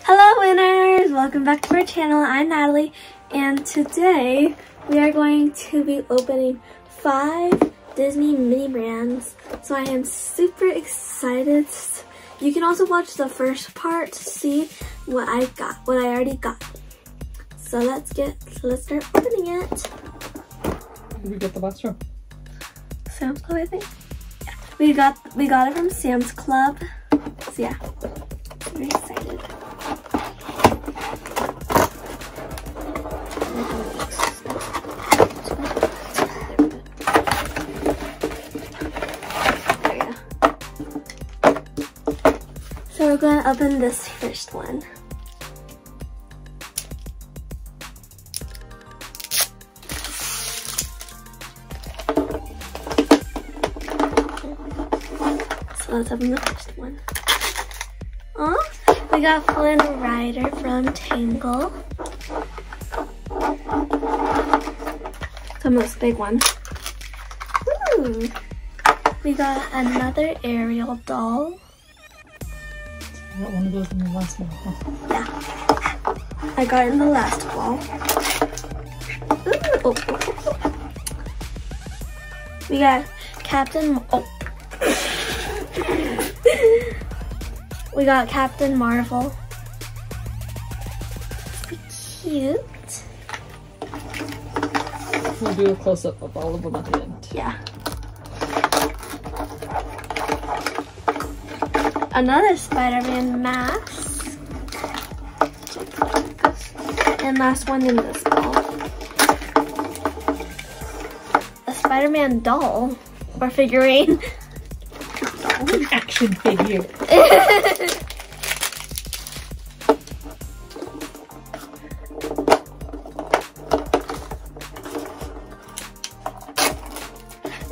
Hello winners! Welcome back to our channel. I'm Natalie, and today we are going to be opening 5 Disney mini brands. So I am super excited. You can also watch the first part to see what I already got. So let's start opening it. Where did we get the box from? Sam's Club, I think. Yeah. We got it from Sam's Club. So yeah, very excited. So we're going to open this first one. So let's open the first one. Oh, we got Flynn Rider from Tangle. Some of this big one. Ooh. We got another Ariel doll. I got one of those in the last one. Huh? Yeah, I got it in the last wall. Ooh. We got Captain. Oh. We got Captain Marvel. Pretty cute. We'll do a close-up of all of them at the end. Yeah. Another Spider-Man mask. And last one in this ball. A Spider-Man doll. Or figurine. An action figure.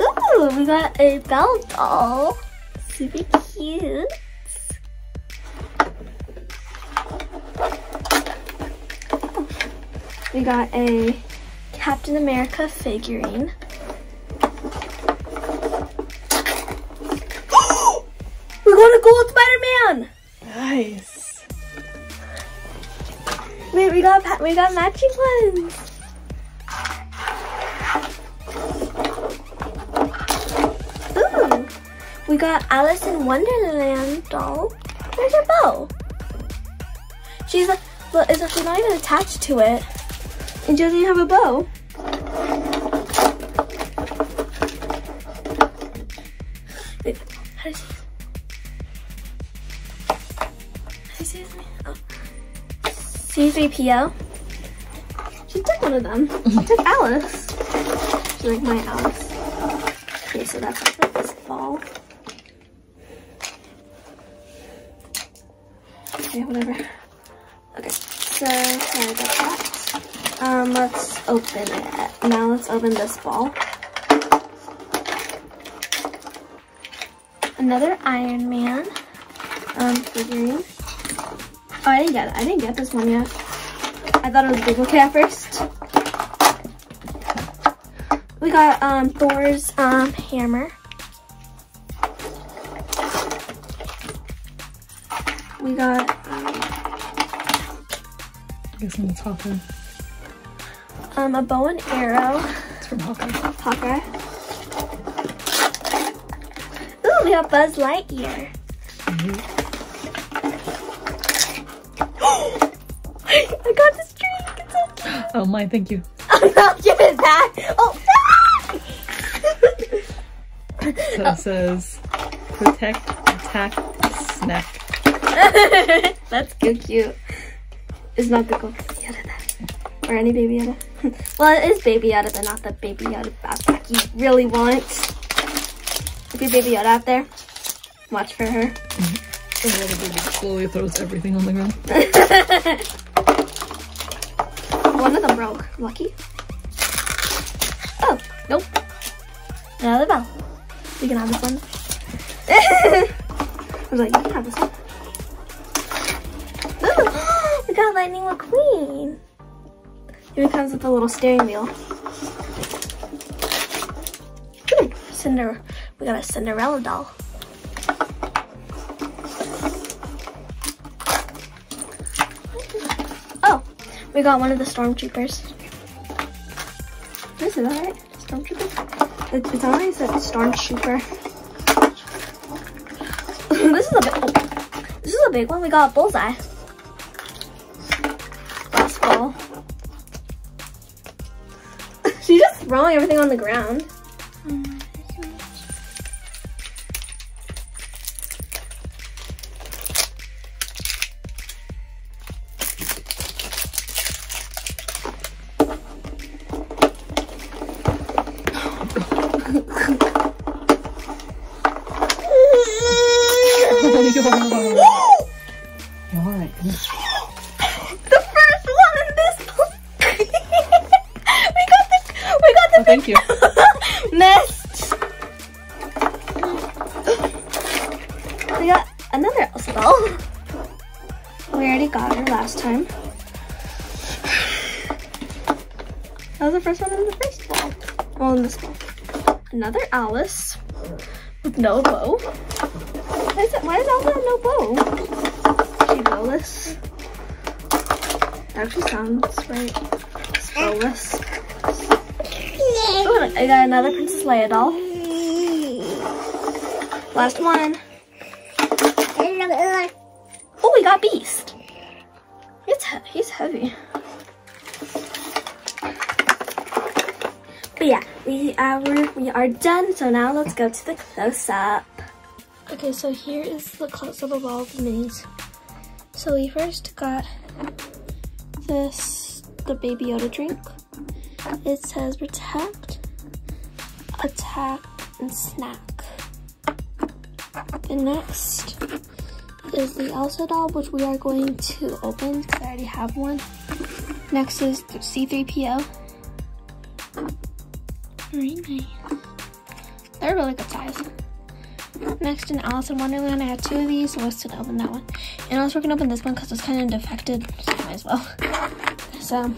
Ooh, we got a Belle doll. Super cute. We got a Captain America figurine. We're going to Gold Spider-Man! Nice. Wait, we got matching ones. Ooh, we got Alice in Wonderland doll. Where's her bow? She's not even attached to it. And she doesn't even have a bow. Wait, how does he say his name? Oh. C3PO. She took one of them. She took Alice. She's like my Alice. Okay, so that's like this ball. Okay, whatever. Okay, so sorry about that. Let's open it. Now let's open this ball. Another Iron Man figurine. Oh, I didn't get it. I didn't get this one yet. I thought it was a duplicate at first. We got Thor's hammer. We got I guess it's Hawkeye. a bow and arrow. It's from Hawkeye. Hawkeye. Ooh, we got Buzz Lightyear. I got this drink. It's so cute. Oh, mine, thank you. Oh no, give it back. Oh. So it says, protect, attack, snack. That's so cute. It's not the Baby Yoda then. Or any Baby Yoda. Well, it is Baby Yoda, but not the Baby Yoda backpack you really want. If you're Baby Yoda out there, watch for her. And the other baby slowly throws everything on the ground. One of them broke. Lucky. Oh, nope. Another bell. You can have this one. I was like, you can have this one. Ooh, we got Lightning McQueen. Here it comes with a little steering wheel. Ooh, we got a Cinderella doll. We got one of the stormtroopers. Is that right? Stormtrooper? It's always a stormtrooper. This is a big one. We got a bullseye. Last fall. She's just throwing everything on the ground. The first one in this book. we got the Thank you. missed. We got another spell. We already got her last time. That was the first one in the first ball. Well, in this ball. Another Alice with no bow. Why does Alice have no bow? She bowless. That actually sounds right. Bowless. Oh, I got another Princess Leia doll. Last one. Oh, we got Beast. He's heavy. But yeah, we are done. So now let's go to the close-up. Okay, so here is the close-up of all the minis. So we first got the Baby Yoda drink. It says protect, attack, and snack. And next is the Elsa doll, which we are going to open because I already have one. Next is the C-3PO. Very nice. They're really good size. Next in Alice in Wonderland, I had two of these, so let's open that one. And also we're gonna open this one because it's kind of defected, so might as well. So,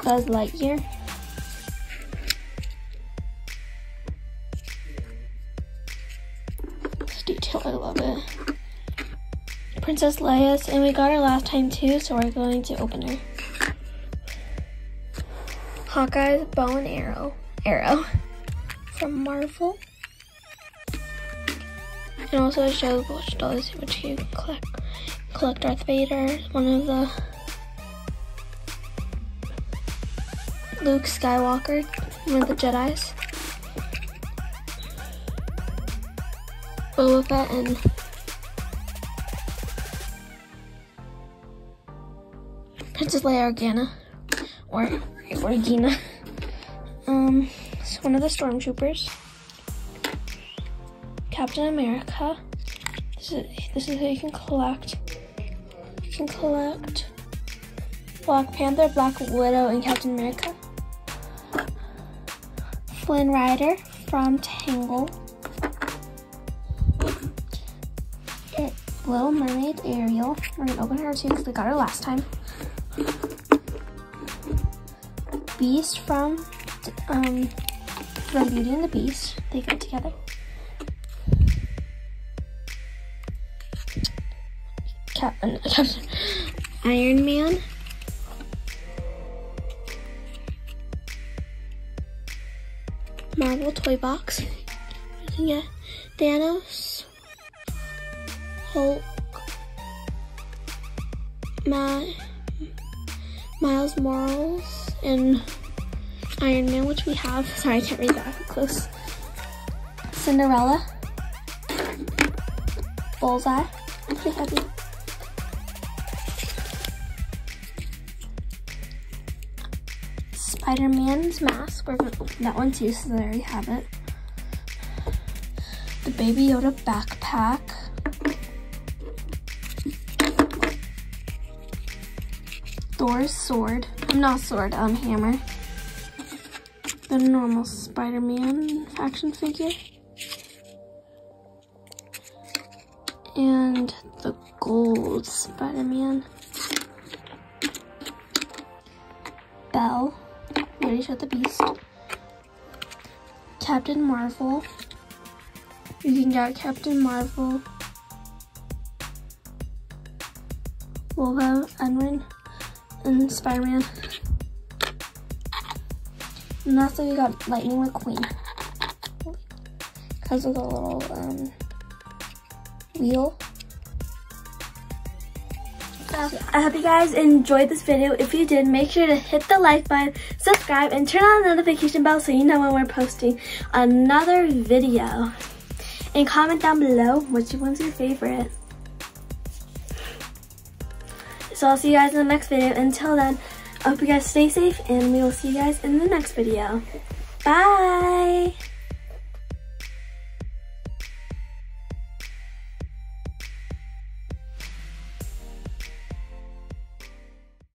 Buzz Lightyear. This detail, I love it. Princess Leia's, and we got her last time too, so we're going to open her. Hawkeye's bow and arrow from Marvel. And also shows which dolls which you collect Darth Vader, one of the Luke Skywalker, one of the Jedis, Boba Fett, and Princess Leia Organa, or Organa. It's one of the stormtroopers. Captain America. This is who you can collect. You can collect Black Panther, Black Widow, and Captain America. Flynn Rider from Tangle. Little Mermaid Ariel. We're gonna open her too because we got her last time. Beast from Beauty and the Beast. They go together. Iron Man. Marvel toy box. You can get Thanos, Hulk, Miles Morales, and Iron Man, which we have. Sorry, I can't read that up close. Cinderella, Bullseye, pretty heavy. Spider-Man's mask. We're gonna open that one too, so there you have it. The Baby Yoda backpack. Thor's sword. Not sword, hammer. The normal Spider-Man action figure. And the gold Spider-Man. Belle. We already showed the Beast. Captain Marvel. You can get Captain Marvel. We'll have Edwin. and Spider-Man. And lastly, we got Lightning McQueen. Because of the little wheel. So, I hope you guys enjoyed this video. If you did, make sure to hit the like button, subscribe, and turn on the notification bell so you know when we're posting another video. And comment down below which one's your favorite. So I'll see you guys in the next video. Until then, I hope you guys stay safe, and we will see you guys in the next video. Bye!